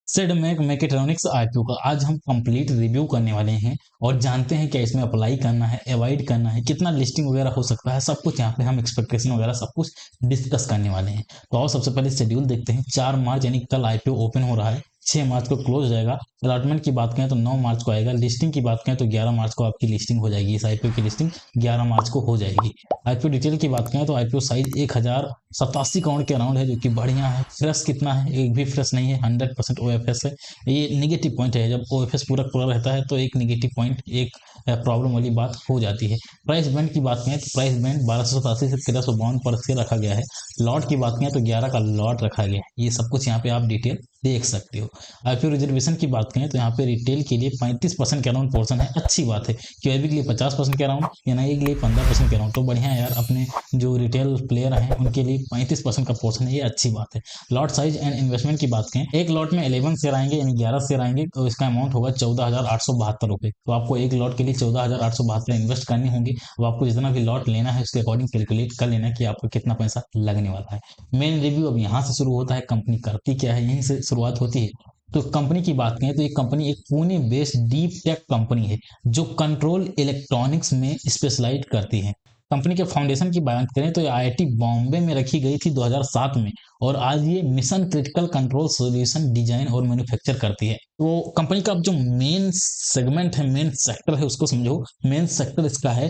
सिडमैक mechatronics IPO का आज हम कंप्लीट रिव्यू करने वाले हैं और जानते हैं क्या इसमें अप्लाई करना है, अवॉइड करना है, कितना लिस्टिंग वगैरह हो सकता है, सब कुछ यहाँ पे हम एक्सपेक्टेशन वगैरह सब कुछ डिस्कस करने वाले हैं। तो आओ सबसे पहले शेड्यूल देखते हैं। 4 मार्च यानी कल आईपीओ ओपन हो रहा है, 6 मार्च को क्लोज हो जाएगा। अलॉटमेंट की बात करें तो 9 मार्च को आएगा। लिस्टिंग की बात करें तो 11 मार्च को आपकी लिस्टिंग हो जाएगी। इस आईपीओ की लिस्टिंग 11 मार्च को हो जाएगी। आईपीओ डिटेल की बात करें तो आईपीओ साइज 1087 करोड़ के अराउंड है, जो कि बढ़िया है। फ्रेश कितना है? एक भी फ्रेश नहीं है, 100% ओएफएस है। ये नेगेटिव पॉइंट है, जब ओएफएस पूरा पूरा रहता है तो एक नेगेटिव पॉइंट, एक प्रॉब्लम वाली बात हो जाती है। प्राइस बैंड की बात करें तो प्राइस बैंड 1287 से 1352 पर शेयर रखा गया है। लॉट की बात करें तो 11 का लॉट रखा गया है। ये सब कुछ यहाँ पे आप डिटेल देख सकते हो। आईपीओ रिजर्वेशन की बात करें तो यहाँ पे रिटेल के लिए 35% के अराउंड पोर्सन है, अच्छी बात है। क्यूआईबी के लिए 50% के अराउंड, एनआईए के लिए 15% के अराउंड, तो बढ़िया है यार। अपने जो रिटेल प्लेयर हैं उनके लिए 35% का पोर्सन है, ये अच्छी बात है। लॉट साइज एंड इन्वेस्टमेंट की बात करें, एक लॉट में 11 शेयर आएंगे यानी 11 शेयर आएंगे, तो इसका अमाउंट होगा 14,872 रुपये। तो आपको एक लॉट के लिए 14,872 इन्वेस्ट करनी होंगी। अब आपको जितना भी लॉट लेना है उसके अकॉर्डिंग कैलकुलेट कर लेना कि आपको कितना पैसा लगने वाला है। मेन रिव्यू अब यहाँ से शुरू होता है। कंपनी करती क्या है, यहीं से शुरुआत होती है। तो कंपनी की बात करें तो ये कंपनी एक Pune based deep tech company है जो कंट्रोल इलेक्ट्रॉनिक्स में स्पेशलाइज करती है। कंपनी के फाउंडेशन की बात करें तो ये आईआईटी बॉम्बे में रखी गई थी 2007 में, और आज ये mission critical control solution design और मैन्युफैक्चर करती है। तो कंपनी का जो मेन सेगमेंट है, मेन सेक्टर है, उसको समझो। मेन सेक्टर इसका है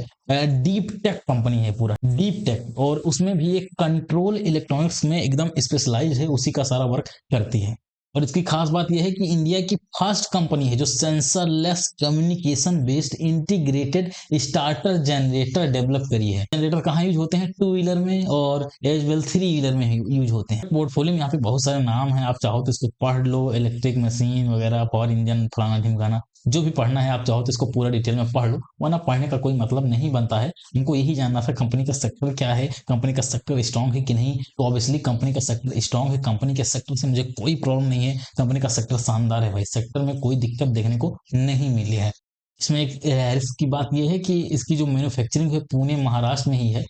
डीप टेक कंपनी है, पूरा डीप टेक, और उसमें भी एक कंट्रोल इलेक्ट्रॉनिक्स में एकदम स्पेशलाइज है, उसी का सारा वर्क करती है। और इसकी खास बात यह है कि इंडिया की फर्स्ट कंपनी है जो sensorless communication based integrated starter generator develop करी है। जनरेटर कहाँ यूज होते हैं? 2 व्हीलर में और एज वेल 3 व्हीलर में यूज होते हैं। पोर्टफोलियो में यहाँ पे बहुत सारे नाम हैं, आप चाहो तो इसको पढ़ लो। इलेक्ट्रिक मशीन वगैरह, पावर इंजन, फलाना ढिमकाना, जो भी पढ़ना है आप चाहो तो इसको पूरा डिटेल में पढ़ लो, वरना पढ़ने का कोई मतलब नहीं बनता है। हमको यही जानना था कंपनी का सेक्टर क्या है, कंपनी का सेक्टर स्ट्रांग है कि नहीं। तो ऑब्वियसली कंपनी का सेक्टर स्ट्रांग है, कंपनी के सेक्टर से मुझे कोई प्रॉब्लम नहीं है। कंपनी का सेक्टर शानदार है भाई, सेक्टर में कोई दिक्कत देखने को नहीं मिली है। इसमें एक रिस्क की बात यह है कि इसकी जो मैन्युफैक्चरिंग है पुणे महाराष्ट्र में ही है,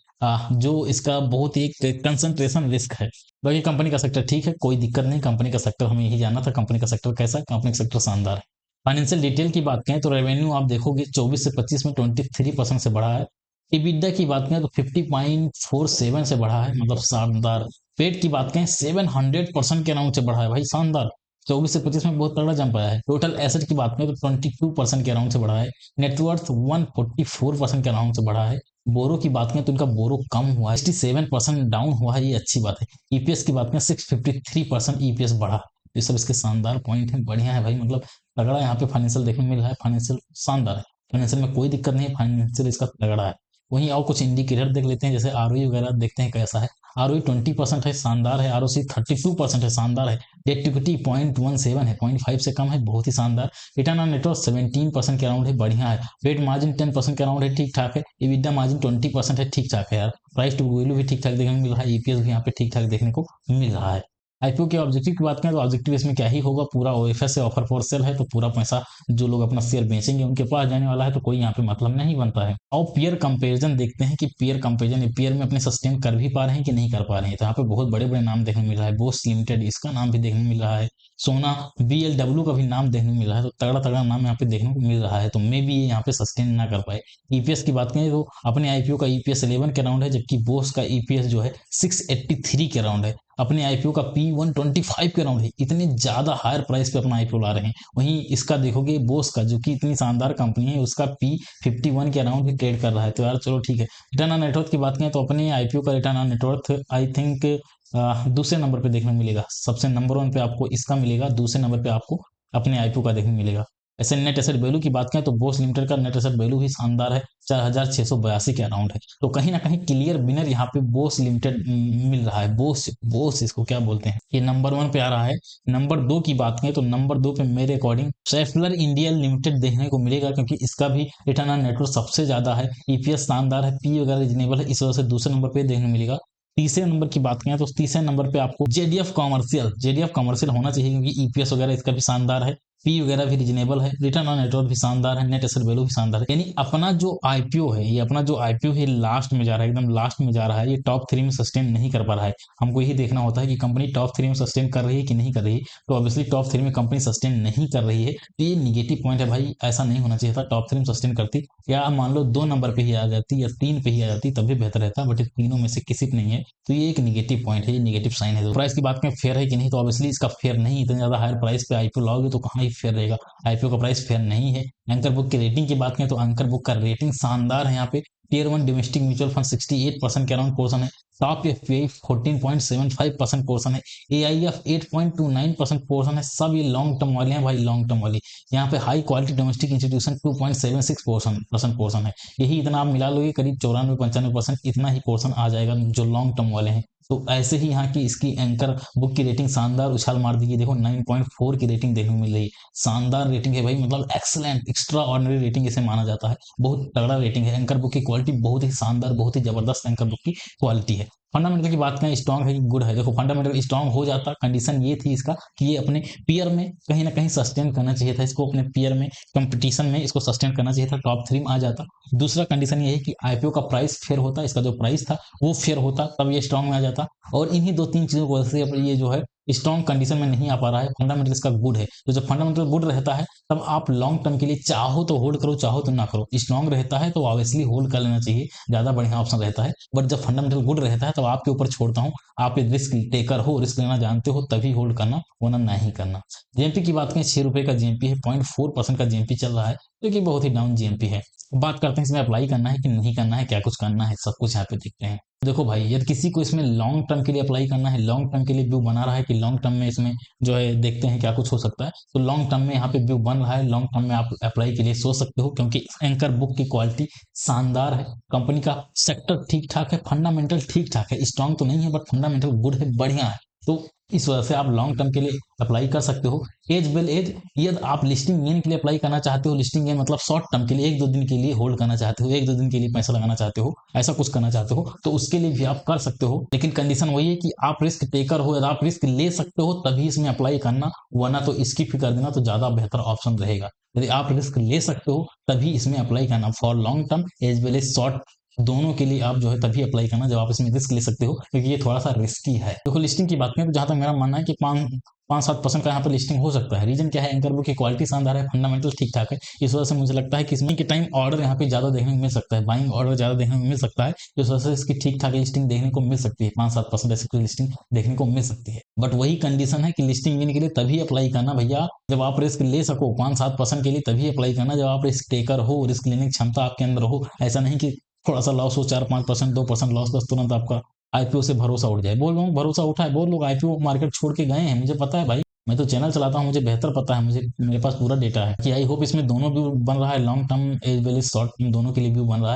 जो इसका बहुत ही एक कंसंट्रेशन रिस्क है। बाकी कंपनी का सेक्टर ठीक है, कोई दिक्कत नहीं। कंपनी का सेक्टर हमें यही जानना था, कंपनी का सेक्टर कैसा है। कंपनी का सेक्टर शानदार है। फाइनेंशियल डिटेल की बात करें तो रेवेन्यू आप देखोगे 24 से 25 में 23% से बढ़ा है। EBITDA की बात करें तो 50.47 से बढ़ा है, मतलब शानदार। पेट की बात करें 700% के अराउंड से बढ़ा है भाई, शानदार। 24 से 25 में बहुत तगड़ा जंप आया है। टोटल एसेट की बात करें तो 22% के अराउंड से बढ़ा है। नेटवर्थ 144% के अराउंड से बढ़ा है। बोरो की बात करें तो इनका बोरो कम हुआ है, 67% डाउन हुआ है, ये अच्छी बात है। ईपीएस की बात करें 653% ईपीएस बढ़ा। ये सब इसके शानदार पॉइंट है, बढ़िया है भाई। मतलब तगड़ा यहाँ पे फाइनेंशियल देखने मिल रहा है, फाइनेंशियल शानदार है। फाइनेंशियल में कोई दिक्कत नहीं है, फाइनेंशियल इसका तगड़ा है। वहीं और कुछ इंडिकेटर देख लेते हैं, जैसे आरओई वगैरह देखते हैं कैसा है। आरओई 20% है, शानदार है। आरओसी 32% है, शानदार है। डेट टू इक्विटी 0.17 है, 0.5 से कम है, बहुत ही शानदार। रिटर्न ऑन नेटवर्थ 17% के अराउंड है, बढ़िया है। वेट मार्जिन 10% के अराउंड है, ठीक ठाक है। इबिडा मार्जिन 20% है, ठीक ठाक है यार। प्राइस टू वैल्यू भी ठीक ठाक देखने को मिल रहा है। ईपीएस भी यहाँ पे ठीक ठाक देखने को मिल रहा है। आईपीओ के ऑब्जेक्टिव की बात करें तो ऑब्जेक्टिव इसमें क्या ही होगा, पूरा ओएफएस से ऑफर फॉर सेल है, तो पूरा पैसा जो लोग अपना शेयर बेचेंगे उनके पास जाने वाला है, तो कोई यहाँ पे मतलब नहीं बनता है। और पीयर कंपैरिजन देखते हैं कि पीयर कंपैरिजन पीयर में अपने सस्टेन कर भी पा रहे हैं कि नहीं कर पा रहे हैं। तो यहाँ पे बहुत बड़े बड़े नाम देखने मिल रहा है। बोस लिमिटेड, इसका नाम भी देखने मिल रहा है। सोना बीएलडब्ल्यू का भी नाम देखने मिल रहा है। तो तगड़ा तगड़ा नाम यहाँ पे देखने को मिल रहा है, तो मे भी ये यहाँ पे सस्टेन ना कर पाए। ईपीएस की बात करें तो अपने आईपीओ का ईपीएस 11 के अराउंड है, जबकि बोस का ईपीएस जो है 683 के अराउंड है। अपने आईपीओ का पी 125 के अराउंड है। इतने ज्यादा हायर प्राइस पे अपना आईपीओ ला रहे हैं। वहीं इसका देखोगे बोस का, जो कि इतनी शानदार कंपनी है, उसका पी 51 के अराउंड भी ट्रेड कर रहा है। तो यार चलो ठीक है। रिटर्न ऑन नेटवर्थ की बात करें तो अपने आईपीओ का return on net worth I think दूसरे नंबर पे देखने मिलेगा। सबसे नंबर 1 पे आपको इसका मिलेगा, दूसरे नंबर पे आपको अपने आईपीओ का देखने मिलेगा। ऐसे नेट एसेट वैल्यू की बात करें तो बोस लिमिटेड का नेट एसेट वैल्यू भी शानदार है, 4,682 के अराउंड है। तो कहीं ना कहीं क्लियर विनर यहाँ पे बोस लिमिटेड मिल रहा है। बोस बोस इसको क्या बोलते हैं, ये नंबर 1 पे आ रहा है। नंबर 2 की बात करें तो नंबर 2 पे मेरे अकॉर्डिंग सेफलर इंडिया लिमिटेड देखने को मिलेगा, क्योंकि इसका भी रिटर्न ऑन नेटवर्थ सबसे ज्यादा है। ईपीएस शानदार है, पी वगैरह रिजनेबल है, इस वजह से दूसरे नंबर पे देखने मिलेगा। तीसरे नंबर की बात करें तो तीसरे नंबर पे आपको जेडीएफ कॉमर्शियल होना चाहिए, क्योंकि ईपीएस वगैरह इसका भी शानदार है। पी वगैरह भी रीजनेबल है, रिटर्न ऑन नेटवर्थ भी शानदार है, नेट एसेट वैल्यू भी शानदार है। यानी अपना जो आईपीओ है, ये अपना जो आईपीओ है लास्ट में जा रहा है, एकदम लास्ट में जा रहा है, ये टॉप 3 में सस्टेन नहीं कर पा रहा है। हमको यही देखना होता है कि कंपनी टॉप 3 में सस्टेन कर रही है कि नहीं कर रही है। तो ऑब्वियसली टॉप 3 में कंपनी सस्टेन नहीं कर रही है, तो ये निगेटिव पॉइंट है भाई, ऐसा नहीं होना चाहिए था। टॉप 3 में सस्टेन करती या मान लो 2 नंबर पे ही आ जाती या 3 पे ही आ जाती, तब भी बेहतर रहता, बट तीनों में से किसी पे नहीं है, तो ये एक निगेटिव पॉइंट है, ये निगेटिव साइन है। तो प्राइस की बात करें फेयर है कि नहीं, तो ऑब्वियसली इसका फेयर नहीं। इतनी ज्यादा हायर प्राइस पे आईपीओ लाओगे तो कहाँ ही फेयर रहेगा, आईपीओ का प्राइस फेयर नहीं है। एंकर बुक की रेटिंग की बात करें तो एंकर बुक का रेटिंग शानदार है। यहाँ पे टियर 1 डोमेस्टिक म्यूचुअल फंड 68% के अराउंड पोर्सन है, टॉप एफपीआई 14.75% पोर्सन है, एआईएफ 8.29% पोर्सन है। सब ये लॉन्ग टर्म वाले हैं भाई, लॉन्ग टर्म वाले। यहाँ पे high quality domestic institution 2.76% portion है। यही इतना आप मिला लोगे, करीब 94-95% इतना ही पोर्सन आ जाएगा जो लॉन्ग टर्म वाले हैं। तो ऐसे ही यहाँ की इसकी एंकर बुक की रेटिंग शानदार उछाल मार दी। देखो 9.4 की रेटिंग देखने को मिल रही है, शानदार रेटिंग है भाई, मतलब एक्सलेंट एक्स्ट्रा ऑर्डिनरी रेटिंग इसे माना जाता है। बहुत तगड़ा रेटिंग है। एंकर बुक की क्वालिटी बहुत ही शानदार, बहुत ही जबरदस्त एंकर बुक की क्वालिटी है। फंडामेंटल की बात करें, स्ट्रांग है कि गुड है। देखो फंडामेंटल स्ट्रांग हो जाता, कंडीशन ये थी इसका कि ये अपने पीयर में कहीं ना कहीं सस्टेन करना चाहिए था, इसको अपने पीयर में कंपटीशन में इसको सस्टेन करना चाहिए था, टॉप 3 में आ जाता। दूसरा कंडीशन ये है कि आईपीओ का प्राइस फेयर होता, इसका जो प्राइस था वो फेयर होता, तब ये स्ट्रांग में आ जाता। और इन्हीं 2-3 चीजों की वजह से ये जो है स्ट्रॉन्ग कंडीशन में नहीं आ पा रहा है। फंडामेंटल इसका गुड है, तो जब फंडामेंटल गुड रहता है तब आप लॉन्ग टर्म के लिए चाहो तो होल्ड करो, चाहो तो ना करो। स्ट्रॉन्ग रहता है तो ऑब्वियसली होल्ड कर लेना चाहिए, ज्यादा बढ़िया ऑप्शन रहता है। बट जब फंडामेंटल गुड रहता है तब आपके ऊपर छोड़ता हूँ, आप रिस्क टेकर हो, रिस्क लेना जानते हो तभी होल्ड करना, वरना नहीं करना। जीएमपी की बात करें, 6 रुपए का जीएमपी है, 0.4% का जीएमपी चल रहा है, जो कि बहुत ही डाउन जीएमपी है। बात करते हैं इसमें अप्लाई करना है कि नहीं करना है, क्या कुछ करना है, सब कुछ यहाँ पे देखते हैं। देखो भाई, यदि किसी को इसमें लॉन्ग टर्म के लिए अप्लाई करना है, लॉन्ग टर्म के लिए व्यू बना रहा है कि लॉन्ग टर्म में इसमें जो है देखते हैं क्या कुछ हो सकता है, तो लॉन्ग टर्म में यहाँ पे व्यू बन रहा है, लॉन्ग टर्म में आप अप्लाई के लिए सोच सकते हो, क्योंकि एंकर बुक की क्वालिटी शानदार है, कंपनी का सेक्टर ठीक ठाक है, फंडामेंटल ठीक ठाक है, स्ट्रॉन्ग तो नहीं है बट फंडामेंटल गुड है, बढ़िया है। तो इस वजह से आप लॉन्ग टर्म के लिए अप्लाई कर सकते हो। एज वेल एज, यदि आप लिस्टिंग गेन के लिए अप्लाई करना चाहते हो, लिस्टिंग गेन मतलब शॉर्ट टर्म के लिए 1-2 दिन के लिए होल्ड करना चाहते हो, 1-2 दिन के लिए पैसा लगाना चाहते हो, ऐसा कुछ करना चाहते हो, तो उसके लिए भी आप कर सकते हो। लेकिन कंडीशन वही है कि आप रिस्क टेकर हो, यदि आप रिस्क ले सकते हो तभी इसमें अप्लाई करना, वरना तो स्किप ही कर देना तो ज्यादा बेहतर ऑप्शन रहेगा। यदि आप रिस्क ले सकते हो तभी इसमें अप्लाई करना, for long term as well as short, दोनों के लिए आप जो है तभी अप्लाई करना जब आप इसमें रिस्क ले सकते हो, क्योंकि ये थोड़ा सा रिस्की है। देखो लिस्टिंग की बात करें तो जहां तक मेरा मानना है कि 5-7% का यहाँ पर लिस्टिंग हो सकता है। रीजन क्या है, एंकर बुक की क्वालिटी शानदार है, फंडामेंटल ठीक ठाक है, इस वजह से मुझे लगता है कि इसमें के टाइम ऑर्डर यहाँ पे ज्यादा देखने को मिल सकता है, बाइंग ऑर्डर ज्यादा देखने को मिल सकता है, इस वजह से इसकी ठीक ठाक लिस्टिंग देखने को मिल सकती है, 5-7% ऐसी कोई लिस्टिंग देखने को मिल सकती है। बट वही कंडीशन है कि लिस्टिंग लेने के लिए तभी अप्लाई करना भैया जब आप रिस्क ले सको, 5-7% के लिए तभी अप्लाई करना जब आप रिस्क टेकर हो, रिस्क लेने की क्षमता आपके अंदर हो। ऐसा नहीं कि थोड़ा सा लॉस हो, 4-5%, 2% लॉस, बस तुरंत आपका आईपीओ से भरोसा उठ जाए। बोल रहा हूँ भरोसा उठा है, बहुत लोग आईपीओ मार्केट छोड़ के गए हैं, मुझे पता है भाई, मैं तो चैनल चलाता हूँ, मुझे बेहतर पता है, मुझे मेरे पास पूरा डेटा है कि आई होप इसमें दोनों व्यू बन रहा है, long term as well as short, दोनों के लिए व्यू बन रहा है।